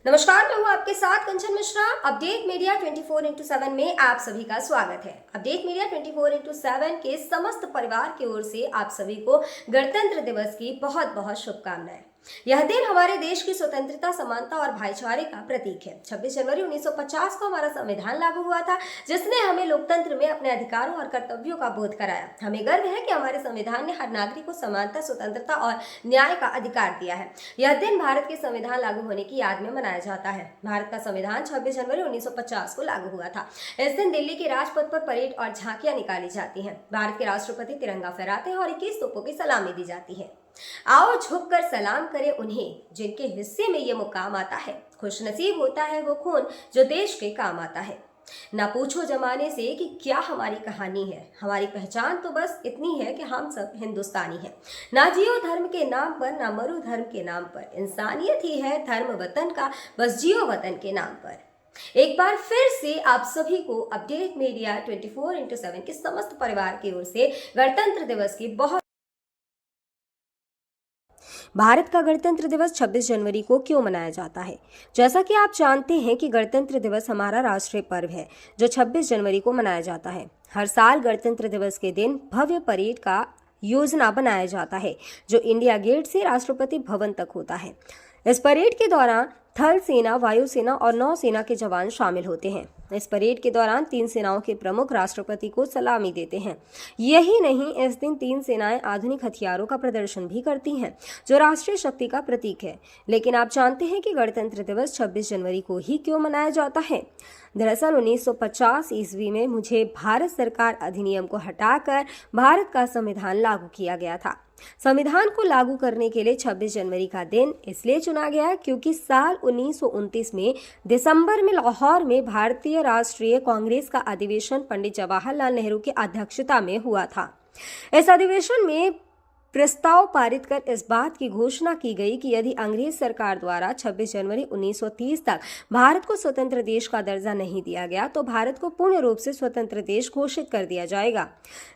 नमस्कार, मैं हूँ आपके साथ कंचन मिश्रा। अपडेट मीडिया 24x7 में आप सभी का स्वागत है। अपडेट मीडिया 24x7 के समस्त परिवार की ओर से आप सभी को गणतंत्र दिवस की बहुत बहुत शुभकामनाएं। यह दिन हमारे देश की स्वतंत्रता, समानता और भाईचारे का प्रतीक है। 26 जनवरी 1950 को हमारा संविधान लागू हुआ था, जिसने हमें लोकतंत्र में अपने अधिकारों और कर्तव्यों का बोध कराया। हमें गर्व है कि हमारे संविधान ने हर नागरिक को समानता, स्वतंत्रता और न्याय का अधिकार दिया है। यह दिन भारत के संविधान लागू होने की याद में मनाया जाता है। भारत का संविधान 26 जनवरी 1950 को लागू हुआ था। इस दिन दिल्ली के राजपथ पर परेड और झांकियां निकाली जाती हैं। भारत के राष्ट्रपति तिरंगा फहराते हैं और 21 तोपों की सलामी दी जाती है। आओ झुककर सलाम करें उन्हें जिनके हिस्से में ये मुकाम आता है। खुशनसीब होता है वो खून जो देश के काम आता है। ना पूछो जमाने से कि क्या हमारी कहानी है, हमारी पहचान तो बस इतनी है कि हम सब हिंदुस्तानी हैं। ना जियो धर्म के नाम पर, ना मरो धर्म के नाम पर, इंसानियत ही है धर्म वतन का, बस जियो वतन के नाम पर। एक बार फिर से आप सभी को अपडेट मीडिया 24x7 के समस्त परिवार की ओर से गणतंत्र दिवस की बहुत। भारत का गणतंत्र दिवस 26 जनवरी को क्यों मनाया जाता है? जैसा कि आप जानते हैं कि गणतंत्र दिवस हमारा राष्ट्रीय पर्व है जो 26 जनवरी को मनाया जाता है। हर साल गणतंत्र दिवस के दिन भव्य परेड का योजना बनाया जाता है जो इंडिया गेट से राष्ट्रपति भवन तक होता है। इस परेड के दौरान थल सेना, वायुसेना और नौसेना के जवान शामिल होते हैं। इस परेड के दौरान तीन सेनाओं के प्रमुख राष्ट्रपति को सलामी देते हैं। यही नहीं, इस दिन तीन सेनाएं आधुनिक हथियारों का प्रदर्शन भी करती हैं जो राष्ट्रीय शक्ति का प्रतीक है। लेकिन आप जानते हैं कि गणतंत्र दिवस 26 जनवरी को ही क्यों मनाया जाता है? दरअसल 1950 ईस्वी में मुझे भारत सरकार अधिनियम को हटाकर भारत का संविधान लागू किया गया था। संविधान को लागू करने के लिए 26 जनवरी का दिन इसलिए चुना गया क्योंकि साल 1929 में दिसंबर में लाहौर में भारतीय राष्ट्रीय कांग्रेस का अधिवेशन पंडित जवाहरलाल नेहरू की अध्यक्षता में हुआ था। इस अधिवेशन में प्रस्ताव पारित कर इस बात की घोषणा की गई कि यदि अंग्रेज सरकार द्वारा 26 जनवरी 1930 तक भारत को स्वतंत्र देश का दर्जा नहीं दिया गया तो भारत को पूर्ण रूप से स्वतंत्र देश घोषित कर दिया जाएगा।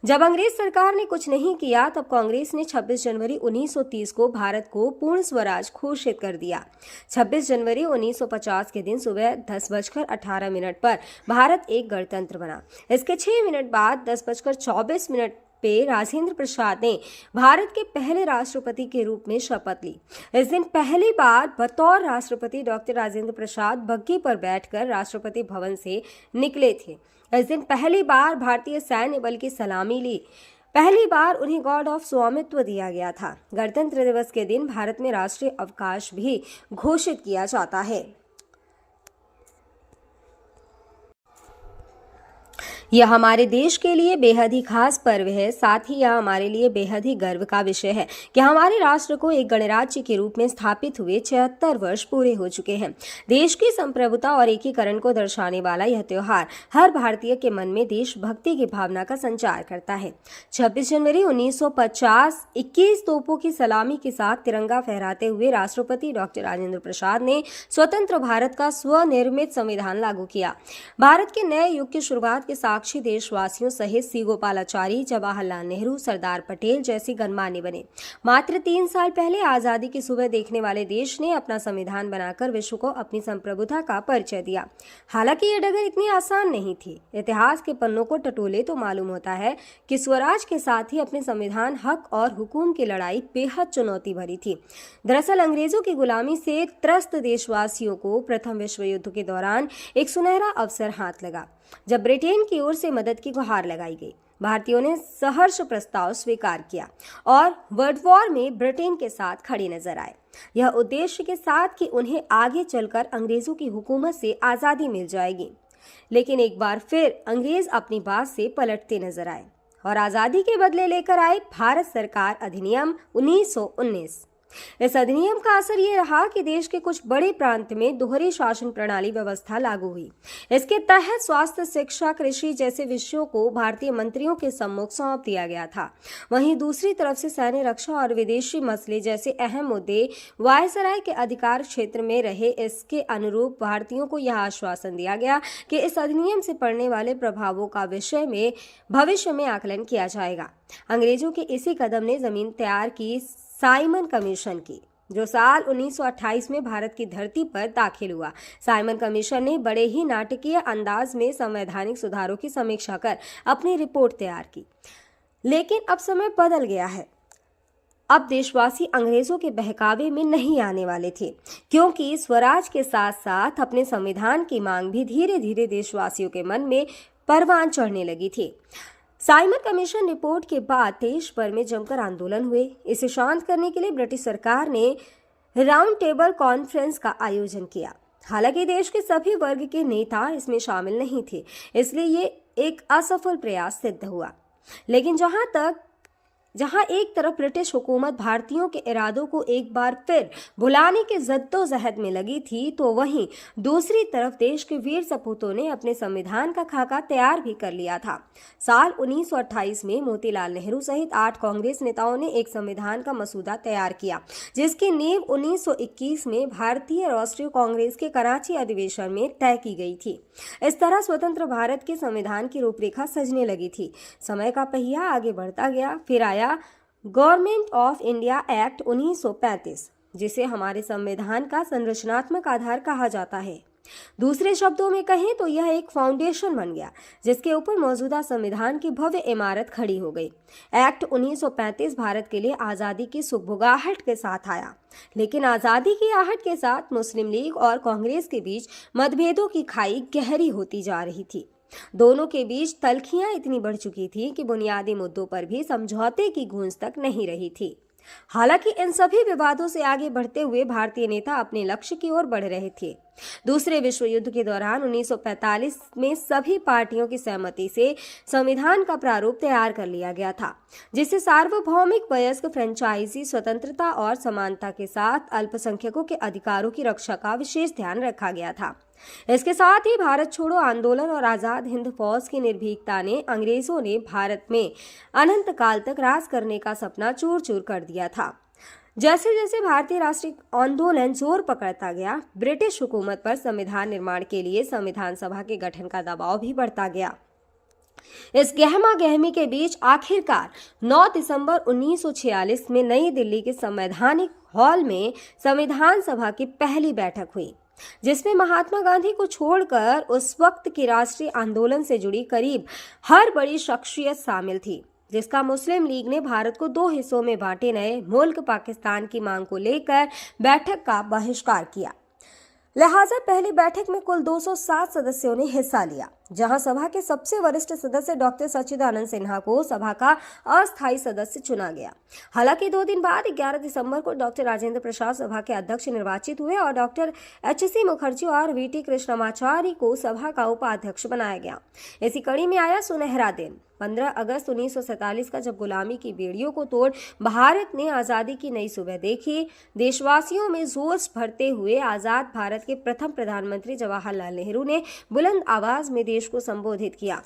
जब अंग्रेज सरकार ने कुछ नहीं किया तब कांग्रेस ने 26 जनवरी 1930 को भारत को पूर्ण स्वराज घोषित कर दिया। 26 जनवरी 1950 के दिन सुबह 10:18 पर भारत एक गणतंत्र बना। इसके 6 मिनट बाद 10:24 पे राजेंद्र प्रसाद ने भारत के पहले राष्ट्रपति के रूप में शपथ ली। इस दिन पहली बार बतौर राष्ट्रपति डॉक्टर राजेंद्र प्रसाद बग्घी पर बैठकर राष्ट्रपति भवन से निकले थे। इस दिन पहली बार भारतीय सैन्य बल की सलामी ली। पहली बार उन्हें गॉर्ड ऑफ स्वामित्व दिया गया था। गणतंत्र दिवस के दिन भारत में राष्ट्रीय अवकाश भी घोषित किया जाता है। यह हमारे देश के लिए बेहद ही खास पर्व है। साथ ही यह हमारे लिए बेहद ही गर्व का विषय है कि हमारे राष्ट्र को एक गणराज्य के रूप में स्थापित हुए 76 वर्ष पूरे हो चुके हैं। देश की संप्रभुता और एकीकरण को दर्शाने वाला यह त्योहार हर भारतीय के मन में देशभक्ति की भावना का संचार करता है। 26 जनवरी 1950 21 तोपों की सलामी के साथ तिरंगा फहराते हुए राष्ट्रपति डॉक्टर राजेंद्र प्रसाद ने स्वतंत्र भारत का स्वनिर्मित संविधान लागू किया। भारत के नए युग की शुरुआत के साक्षी देशवासियों सहित सी गोपालाचारी, जवाहरलाल नेहरू, सरदार पटेल जैसे गणमान्य बने। मात्र 3 साल पहले आजादी की सुबह देखने वाले देश ने अपना संविधान बनाकर विश्व को अपनी संप्रभुता का परिचय दिया। हालांकि ये डगर इतनी आसान नहीं थी। इतिहास के पन्नों को टटोले तो मालूम होता है कि स्वराज के साथ ही अपने संविधान, हक और हुकूम की लड़ाई बेहद चुनौती भरी थी। दरअसल अंग्रेजों की गुलामी से त्रस्त देशवासियों को प्रथम विश्व युद्ध के दौरान एक सुनहरा अवसर हाथ लगा जब ब्रिटेन की ओर से मदद की गुहार लगाई गई। भारतीयों ने सहर्ष प्रस्ताव स्वीकार किया और वर्ल्ड वॉर में ब्रिटेन के साथ खड़े नजर आए। यह उद्देश्य के साथ कि उन्हें आगे चलकर अंग्रेजों की हुकूमत से आजादी मिल जाएगी। लेकिन एक बार फिर अंग्रेज अपनी बात से पलटते नजर आए और आजादी के बदले लेकर आए भारत सरकार अधिनियम 1919। इस अधिनियम का असर ये रहा कि देश के कुछ बड़े प्रांत में दोहरी शासन प्रणाली व्यवस्था लागू हुई। इसके तहत स्वास्थ्य, शिक्षा, कृषि जैसे विषयों को भारतीय मंत्रियों के सम्मुख सौंप दिया गया था। वहीं दूसरी तरफ से सैन्य, रक्षा और विदेशी मसले जैसे अहम मुद्दे वायसराय के अधिकार क्षेत्र में रहे। इसके अनुरूप भारतीयों को यह आश्वासन दिया गया कि इस अधिनियम से पड़ने वाले प्रभावों का विषय में भविष्य में आकलन किया जाएगा। अंग्रेजों के इसी कदम ने जमीन तैयार की साइमन कमीशन की। जो साल 1928 में भारत की धरती पर दाखिल हुआ। साइमन कमीशन ने बड़े ही नाटकीय अंदाज में संवैधानिक सुधारों की समीक्षा कर अपनी रिपोर्ट तैयार की। लेकिन अब समय बदल गया है। अब देशवासी अंग्रेजों के बहकावे में नहीं आने वाले थे, क्योंकि स्वराज के साथ साथ अपने संविधान की मांग भी धीरे धीरे देशवासियों के मन में परवान चढ़ने लगी थी। साइमन कमीशन रिपोर्ट के बाद देश भर में जमकर आंदोलन हुए। इसे शांत करने के लिए ब्रिटिश सरकार ने राउंड टेबल कॉन्फ्रेंस का आयोजन किया। हालांकि देश के सभी वर्ग के नेता इसमें शामिल नहीं थे, इसलिए ये एक असफल प्रयास सिद्ध हुआ। लेकिन जहां एक तरफ ब्रिटिश हुकूमत भारतीयों के इरादों को एक बार फिर भुलाने के जद्दोजहद में लगी थी, तो वहीं दूसरी तरफ देश के वीर सपूतों ने अपने संविधान का खाका तैयार भी कर लिया था। साल 1928 में मोतीलाल नेहरू सहित 8 कांग्रेस नेताओं ने एक संविधान का मसूदा तैयार किया, जिसकी नींव 1921 में भारतीय राष्ट्रीय कांग्रेस के कराची अधिवेशन में तय की गई थी। इस तरह स्वतंत्र भारत के संविधान की रूपरेखा सजने लगी थी। समय का पहिया आगे बढ़ता गया। फिर आया गवर्नमेंट ऑफ इंडिया एक्ट 1935, जिसे हमारे संविधान का संरचनात्मक आधार कहा जाता है। दूसरे शब्दों में कहें तो यह एक फाउंडेशन बन गया, जिसके ऊपर मौजूदा संविधान की भव्य इमारत खड़ी हो गई। एक्ट 1935 भारत के लिए आज़ादी की सुगबुगाहट के साथ आया, लेकिन आज़ादी की आहट के साथ मुस्लिम लीग और कांग्रेस के बीच मतभेदों की खाई गहरी होती जा रही थी। दोनों के बीच तल्खियां इतनी बढ़ चुकी थी कि बुनियादी मुद्दों पर भी समझौते की गूंज तक नहीं रही थी। हालांकि इन सभी विवादों से आगे बढ़ते हुए भारतीय नेता अपने लक्ष्य की ओर बढ़ रहे थे। दूसरे विश्व युद्ध के दौरान 1945 में सभी पार्टियों की सहमति से संविधान का प्रारूप तैयार कर लिया गया था, जिसे सार्वभौमिक वयस्क फ्रेंचाइजी स्वतंत्रता और समानता के साथ अल्पसंख्यकों के अधिकारों की रक्षा का विशेष ध्यान रखा गया था। इसके साथ ही भारत छोड़ो आंदोलन और आजाद हिंद फौज की निर्भीकता ने अंग्रेजों ने भारत में अनंत काल तक राज करने का सपना चूर चूर कर दिया था। जैसे जैसे भारतीय राष्ट्रीय आंदोलन जोर पकड़ता गया, ब्रिटिश हुकूमत पर संविधान निर्माण के लिए संविधान सभा के गठन का दबाव भी बढ़ता गया। इस गहमा गहमी के बीच आखिरकार 9 दिसंबर 1946 में नई दिल्ली के संवैधानिक हॉल में संविधान सभा की पहली बैठक हुई, जिसमें महात्मा गांधी को छोड़कर उस वक्त के राष्ट्रीय आंदोलन से जुड़ी करीब हर बड़ी शख्सियत शामिल थी, जिसका मुस्लिम लीग ने भारत को 2 हिस्सों में बांटे नए मुल्क पाकिस्तान की मांग को लेकर बैठक का बहिष्कार किया। लिहाजा पहली बैठक में कुल 207 सदस्यों ने हिस्सा लिया, जहां सभा के सबसे वरिष्ठ सदस्य डॉक्टर सच्चिदानंद सिन्हा को सभा का अस्थायी सदस्य चुना गया। हालांकि 2 दिन बाद 11 दिसंबर को डॉक्टर राजेंद्र प्रसाद सभा के अध्यक्ष निर्वाचित हुए और डॉक्टर एच.सी. मुखर्जी और वी.टी. कृष्णमाचारी को सभा का उपाध्यक्ष बनाया गया। इसी कड़ी में आया सुनहरा दिन 15 अगस्त 1947 का, जब गुलामी की बेड़ियों को तोड़ भारत ने आज़ादी की नई सुबह देखी। देशवासियों में जोश भरते हुए आज़ाद भारत के प्रथम प्रधानमंत्री जवाहरलाल नेहरू ने बुलंद आवाज में देश को संबोधित किया।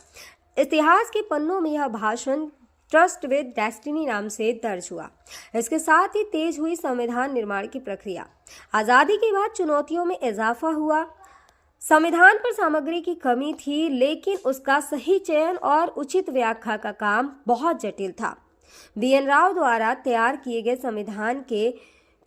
इतिहास के पन्नों में यह भाषण ट्रस्ट विद डेस्टिनी नाम से दर्ज हुआ। इसके साथ ही तेज हुई संविधान निर्माण की प्रक्रिया। आज़ादी के बाद चुनौतियों में इजाफा हुआ। संविधान पर सामग्री की कमी थी, लेकिन उसका सही चयन और उचित व्याख्या का काम बहुत जटिल था। बी.एन. राव द्वारा तैयार किए गए संविधान के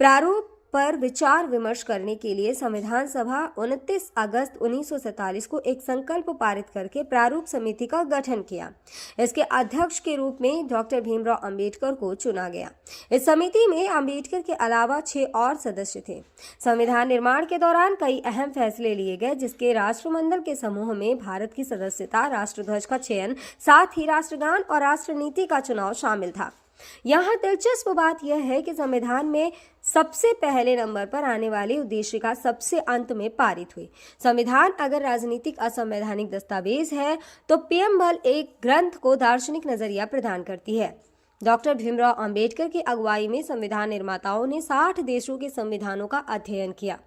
प्रारूप पर विचार विमर्श करने के लिए संविधान सभा 29 अगस्त 1947 को एक संकल्प पारित करके प्रारूप समिति का गठन किया। इसके अध्यक्ष के रूप में डॉक्टर भीमराव अंबेडकर को चुना गया। इस समिति में अंबेडकर के अलावा 6 और सदस्य थे। संविधान निर्माण के दौरान कई अहम फैसले लिए गए, जिसके राष्ट्रमंडल के समूह में भारत की सदस्यता, राष्ट्रध्वज का चयन, साथ ही राष्ट्रगान और राष्ट्रनीति का चुनाव शामिल था। यहाँ दिलचस्प बात यह है कि संविधान में सबसे पहले नंबर पर आने वाली उद्देशिका सबसे अंत में पारित हुई। संविधान अगर राजनीतिक असंवैधानिक दस्तावेज है, तो प्रियम्बल एक ग्रंथ को दार्शनिक नजरिया प्रदान करती है। डॉक्टर भीमराव अंबेडकर की अगुवाई में संविधान निर्माताओं ने 60 देशों के संविधानों का अध्ययन किया।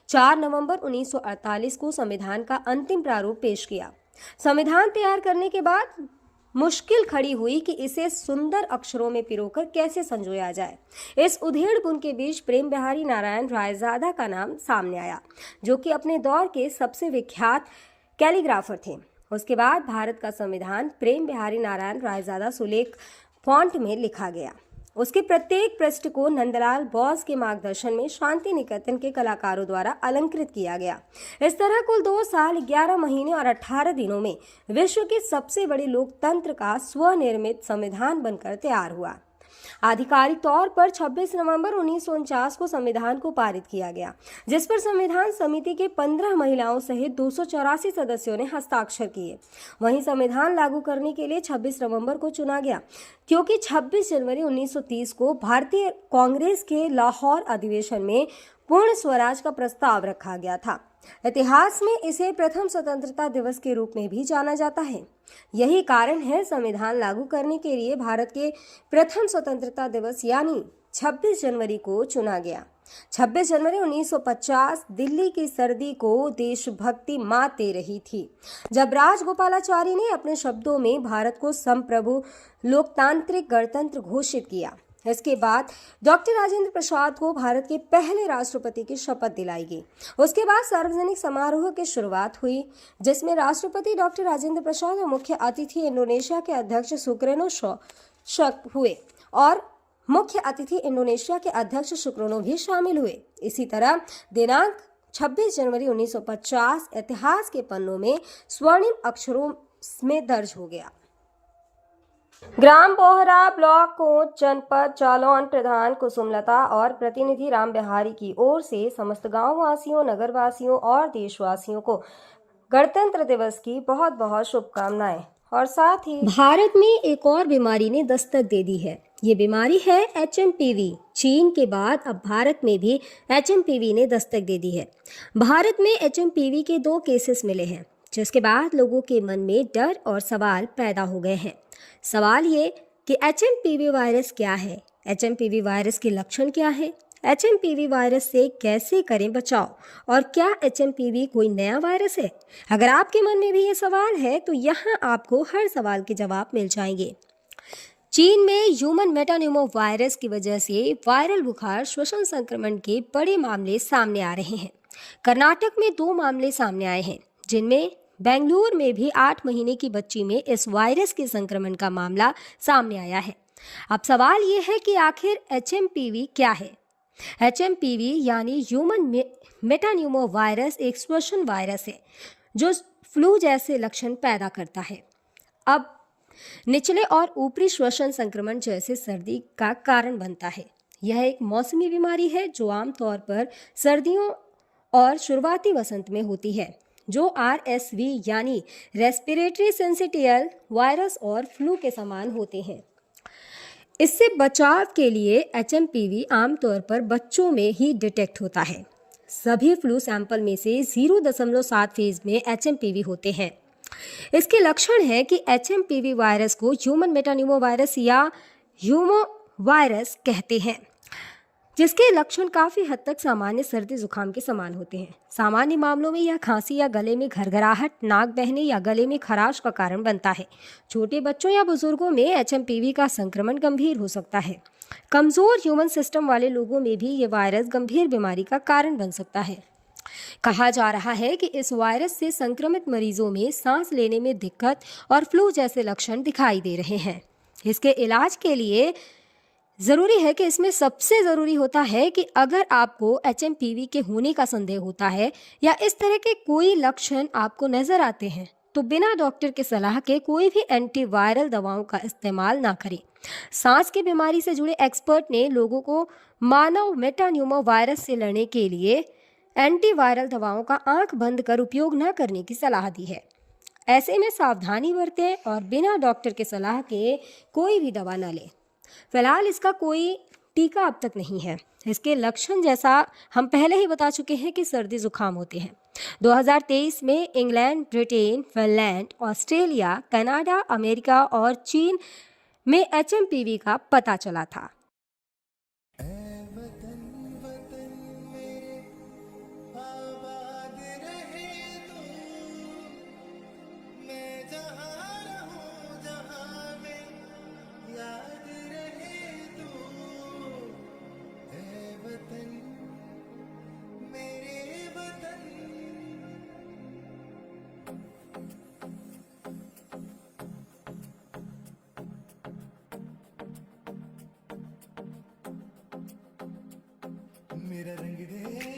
4 नवंबर 1948 को संविधान का अंतिम प्रारूप पेश किया। संविधान तैयार करने के बाद मुश्किल खड़ी हुई कि इसे सुंदर अक्षरों में पिरोकर कैसे संजोया जाए। इस उधेड़-बुन के बीच प्रेम बिहारी नारायण रायजादा का नाम सामने आया, जो कि अपने दौर के सबसे विख्यात कैलीग्राफर थे। उसके बाद भारत का संविधान प्रेम बिहारी नारायण रायजादा सुलेख फॉन्ट में लिखा गया। उसके प्रत्येक पृष्ठ को नंदलाल बोस के मार्गदर्शन में शांति निकेतन के कलाकारों द्वारा अलंकृत किया गया। इस तरह कुल 2 साल 11 महीने और 18 दिनों में विश्व के सबसे बड़े लोकतंत्र का स्वनिर्मित संविधान बनकर तैयार हुआ। आधिकारिक तौर पर 26 नवंबर 1949 को संविधान को पारित किया गया, जिस पर संविधान समिति के 15 महिलाओं सहित 284 सदस्यों ने हस्ताक्षर किए। वहीं संविधान लागू करने के लिए 26 नवंबर को चुना गया, क्योंकि 26 जनवरी 1930 को भारतीय कांग्रेस के लाहौर अधिवेशन में पूर्ण स्वराज का प्रस्ताव रखा गया था। इतिहास में इसे प्रथम स्वतंत्रता दिवस के रूप में भी जाना जाता है। यही कारण है संविधान लागू करने के लिए भारत के प्रथम स्वतंत्रता दिवस यानी 26 जनवरी को चुना गया। 26 जनवरी 1950 दिल्ली की सर्दी को देशभक्ति मात दे रही थी, जब राजगोपालाचारी ने अपने शब्दों में भारत को संप्रभु लोकतांत्रिक गणतंत्र घोषित किया। इसके बाद डॉक्टर राजेंद्र प्रसाद को भारत के पहले राष्ट्रपति की शपथ दिलाई गई। उसके बाद सार्वजनिक समारोह की शुरुआत हुई, जिसमें राष्ट्रपति डॉक्टर राजेंद्र प्रसाद और मुख्य अतिथि इंडोनेशिया के अध्यक्ष सुकर्नो हुए और मुख्य अतिथि इंडोनेशिया के अध्यक्ष सुकर्नो भी शामिल हुए। इसी तरह दिनांक 26 जनवरी 1950 इतिहास के पन्नों में स्वर्णिम अक्षरों में दर्ज हो गया। ग्राम बोहरा ब्लॉक कोंच जनपद जालौन प्रधान कुसुमलता और प्रतिनिधि राम बिहारी की ओर से समस्त गांव वासियों, नगर वासियों और देशवासियों को गणतंत्र दिवस की बहुत बहुत शुभकामनाएं। और साथ ही भारत में एक और बीमारी ने दस्तक दे दी है। ये बीमारी है HMPV। चीन के बाद अब भारत में भी HMPV ने दस्तक दे दी है। भारत में HMPV के 2 केसेस मिले हैं, जिसके बाद लोगों के मन में डर और सवाल पैदा हो गए हैं। सवाल ये कि HMPV वायरस क्या है, HMPV वायरस के लक्षण क्या है, HMPV वायरस से कैसे करें बचाव, और क्या HMPV कोई नया वायरस है? अगर आपके मन में भी ये सवाल है तो यहाँ आपको हर सवाल के जवाब मिल जाएंगे। चीन में ह्यूमन मेटान्यूमो वायरस की वजह से वायरल बुखार श्वसन संक्रमण के बड़े मामले सामने आ रहे हैं। कर्नाटक में 2 मामले सामने आए हैं, जिनमें बेंगलुरु में भी 8 महीने की बच्ची में इस वायरस के संक्रमण का मामला सामने आया है। अब सवाल ये है कि आखिर HMPV क्या है? HMPV यानी ह्यूमन मेटान्यूमो वायरस एक श्वसन वायरस है जो फ्लू जैसे लक्षण पैदा करता है। अब निचले और ऊपरी श्वसन संक्रमण जैसे सर्दी का कारण बनता है। यह एक मौसमी बीमारी है जो आमतौर पर सर्दियों और शुरुआती वसंत में होती है, जो RSV यानी रेस्पिरेटरी सिंसिटियल वायरस और फ्लू के समान होते हैं। इससे बचाव के लिए HMPV आमतौर पर बच्चों में ही डिटेक्ट होता है। सभी फ्लू सैंपल में से 0.7 फीसद में HMPV होते हैं। इसके लक्षण है कि HMPV वायरस को ह्यूमन मेटान्यूमो वायरस या ह्यूमो वायरस कहते हैं, जिसके लक्षण काफ़ी हद तक सामान्य सर्दी जुकाम के समान होते हैं। सामान्य मामलों में यह खांसी या गले में घरघराहट, नाक बहने या गले में खराश का कारण बनता है। छोटे बच्चों या बुजुर्गों में HMPV का संक्रमण गंभीर हो सकता है। कमज़ोर ह्यूमन सिस्टम वाले लोगों में भी ये वायरस गंभीर बीमारी का कारण बन सकता है। कहा जा रहा है कि इस वायरस से संक्रमित मरीजों में सांस लेने में दिक्कत और फ्लू जैसे लक्षण दिखाई दे रहे हैं। इसके इलाज के लिए ज़रूरी है कि इसमें सबसे ज़रूरी होता है कि अगर आपको HMPV के होने का संदेह होता है या इस तरह के कोई लक्षण आपको नज़र आते हैं तो बिना डॉक्टर के सलाह के कोई भी एंटीवायरल दवाओं का इस्तेमाल ना करें। सांस की बीमारी से जुड़े एक्सपर्ट ने लोगों को मानव मेटान्यूमो वायरस से लड़ने के लिए एंटीवायरल दवाओं का आंख बंद कर उपयोग न करने की सलाह दी है। ऐसे में सावधानी बरतें और बिना डॉक्टर के सलाह के कोई भी दवा न लें। फिलहाल इसका कोई टीका अब तक नहीं है। इसके लक्षण जैसा हम पहले ही बता चुके हैं कि सर्दी जुकाम होते हैं। 2023 में England, Britain, Finland, Australia, Canada, America और चीन में HMPV का पता चला था। मेरा रंग दे